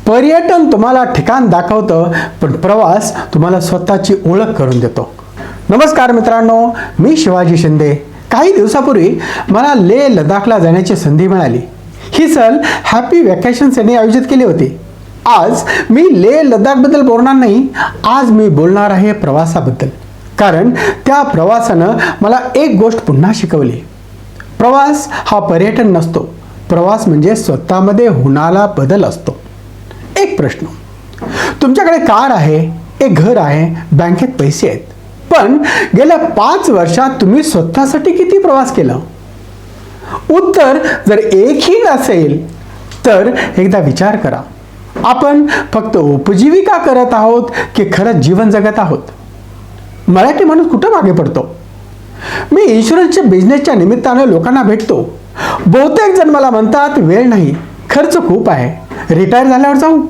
पर्यटन तुम्हाला ठिकाण दाखवतं, पण प्रवास तुम्हाला स्वतःची ओळख करून देतो. नमस्कार मित्रांनो, मी शिवाजी शिंदे. काही दिवसापूर्वी मला लेह लडाखला जाण्याची संधी मिळाली. ही सहल हॅपी व्हॅकेशन्स यांनी आयोजित केली होती. आज मी लेह लडाखबद्दल बोलणार नाही. आज मी बोलणार आहे प्रवासाबद्दल. कारण त्या प्रवासानं मला एक गोष्ट पुन्हा शिकवली. प्रवास हा पर्यटन नसतो. प्रवास म्हणजे स्वतःमध्ये होणारा बदल असतो. एक प्रश्न, तुमच्याकडे कार आहे, एक घर आहे, बँकेत पैसे आहेत, पण गेल्या 5 वर्षात तुम्ही स्वतःसाठी किती प्रवास केला? उत्तर जर एकही नसेल तर एकदा विचार करा. आपण फक्त उपजीविका करत आहोत की खरंच जीवन जगत आहोत? मराठी माणूस कुठं मागे पडतो? मी इन्शुरन्सच्या बिझनेसच्या निमित्तानं लोकांना भेटतो. बहुतेक जण मला म्हणतात, वेळ नाही, खर्च खूप आहे, रिटायर झाल्यावर जाऊ,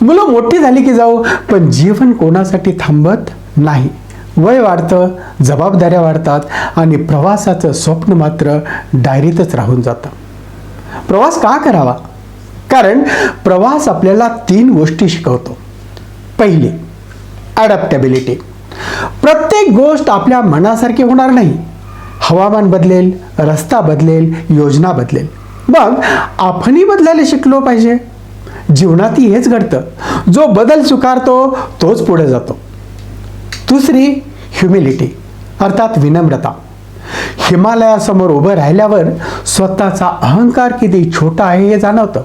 मुलं मोठी झाली की जाऊ. पण जीवन कोणासाठी थांबत नाही. वय वाढतं, जबाबदाऱ्या वाढतात आणि प्रवासाचं स्वप्न मात्र डायरीतच राहून जातं. प्रवास का करावा? कारण प्रवास आपल्याला 3 गोष्टी शिकवतो. पहिली, ॲडॅप्टेबिलिटी. प्रत्येक गोष्ट आपल्या मनासारखी होणार नाही. हवामान बदलेल, रस्ता बदलेल, योजना बदलेल. मग आपणही बदलायला शिकलो पाहिजे. जीवनातही हेच घडतं. जो बदल स्वीकारतो तोच पुढे जातो. दुसरी, ह्युमिलिटी अर्थात विनम्रता. हिमालयासमोर उभं राहिल्यावर स्वतःचा अहंकार किती छोटा आहे हे जाणवतं.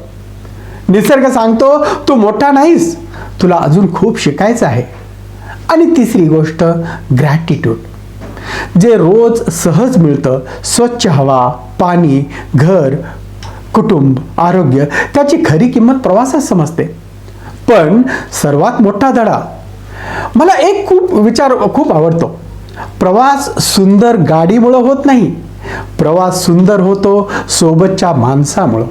निसर्ग सांगतो, तू मोठा नाहीस, तुला अजून खूप शिकायचं आहे. आणि तिसरी गोष्ट, ग्रॅटिट्यूड. जे रोज सहज मिळतं, स्वच्छ हवा, पाणी, घर, कुटुंब, आरोग्य, त्याची खरी किंमत प्रवासात समजते. पण सर्वात मोठा धडा, मला एक विचार खूप आवडतो. प्रवास सुंदर गाडीमुळं होत नाही, प्रवास सुंदर होतो सोबतच्या माणसामुळं.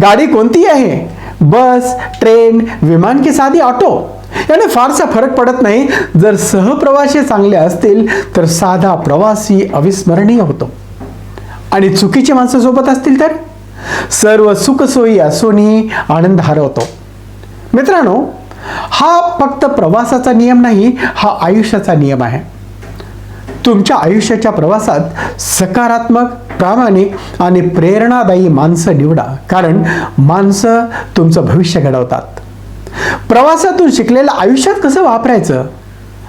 गाडी कोणती आहे, बस, ट्रेन, विमान की साधी ऑटो, याने फारसा फरक पडत नाही. जर सहप्रवासी चांगले असतील तर साधा प्रवासी अविस्मरणीय होतो. आणि चुकीची माणसं सोबत असतील तर सर्व सुखसोयी असूनही आनंद हरवतो. मित्रांनो, हा फक्त प्रवासाचा नियम नाही, हा आयुष्याचा नियम आहे. तुमच्या आयुष्याच्या प्रवासात सकारात्मक, प्रामाणिक आणि प्रेरणादायी माणसं निवडा. कारण माणसं तुमचं भविष्य घडवतात. प्रवासातून शिकलेलं आयुष्यात कसं वापरायचं?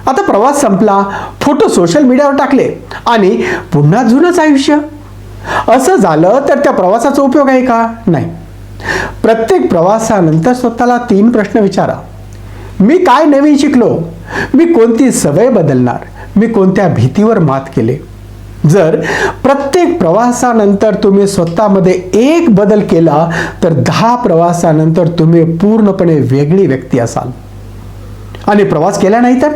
आता प्रवास संपला, फोटो सोशल मीडियावर टाकले आणि पुन्हा जुनंच आयुष्य. असं झालं तर त्या प्रवासाचा उपयोग आहे का? नाही. प्रत्येक प्रवासानंतर स्वतःला 3 प्रश्न विचारा. मी काय नवीन शिकलो? मी कोणती सवय बदलणार? मी कोणत्या भीतीवर मात केले? जर प्रत्येक प्रवासानंतर तुम्ही स्वतःमध्ये एक बदल केला तर 10 प्रवासानंतर तुम्ही पूर्णपणे वेगळी व्यक्ती असाल. आणि प्रवास केला नाही तर?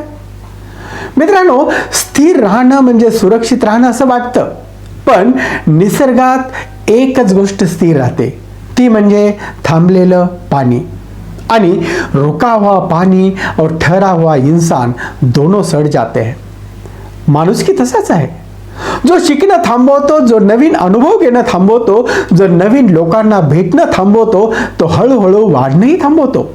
मित्रांनो, स्थिर राहणं म्हणजे सुरक्षित राहणं असं वाटतं. पण निसर्गात एकच गोष्ट स्थिर राहते, ती म्हणजे थांबलेलं पाणी. आणि रुका हुआ पानी और ठहरा हुआ इंसान दोनों सड़ जाते हैं. माणुसकी तसाच आहे. जो शिकणं थांबवतो, जो नवीन अनुभव घेणं थांबवतो, जो नवीन लोकांना भेटणं थांबवतो, तो हळूहळू वाढणंही थांबवतो.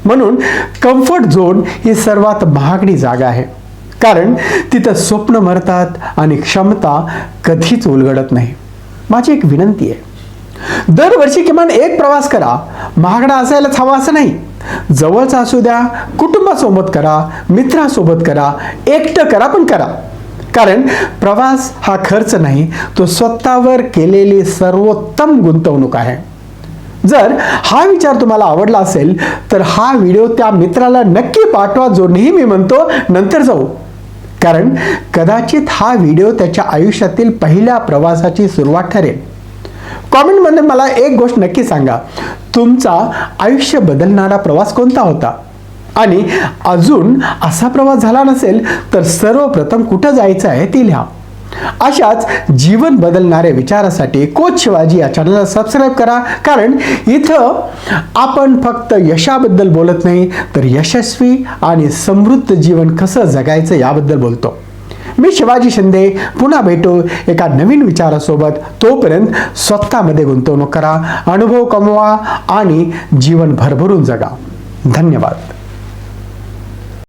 म्हणून कम्फर्ट झोन ही सर्वात महागडी जागा आहे. कारण तिथं स्वप्न मरतात आणि क्षमता कधीच उलगडत नाही. माझी एक विनंती आहे, दरवर्षी किमान एक प्रवास करा. महागडा असायलाच हवा असं नाही. जवळचा असू द्या, कुटुंबासोबत करा, मित्रासोबत करा, एकटं करा, पण करा. कारण प्रवास हा खर्च नाही, तो स्वतःवर केलेली सर्वोत्तम गुंतवणूक आहे. जर हा विचार तुम्हाला आवडला असेल तर हा व्हिडिओ त्या मित्राला नक्की पाठवा जो नेहमी म्हणतो नंतर जाऊ. कारण कदाचित हा व्हिडिओ त्याच्या आयुष्यातील पहिल्या प्रवासाची सुरुवात ठरेल. कॉमेंटमध्ये मला एक गोष्ट नक्की सांगा, तुमचा आयुष्य बदलणारा प्रवास कोणता होता? आणि अजून असा प्रवास झाला नसेल तर सर्वप्रथम कुठं जायचं आहे ते लिहा. अशाच जीवन बदलणाऱ्या विचारासाठी कोच शिवाजी या चॅनलला सबस्क्राईब करा. कारण इथं आपण फक्त यशाबद्दल बोलत नाही तर यशस्वी आणि समृद्ध जीवन कसं जगायचं याबद्दल बोलतो. मी शिवाजी शिंदे पुन्हा भेटू एका नवीन विचारासोबत. तोपर्यंत स्वतःमध्ये गुंतवणूक करा, अनुभव कमवा आणि जीवन भरभरून जगा. धन्यवाद.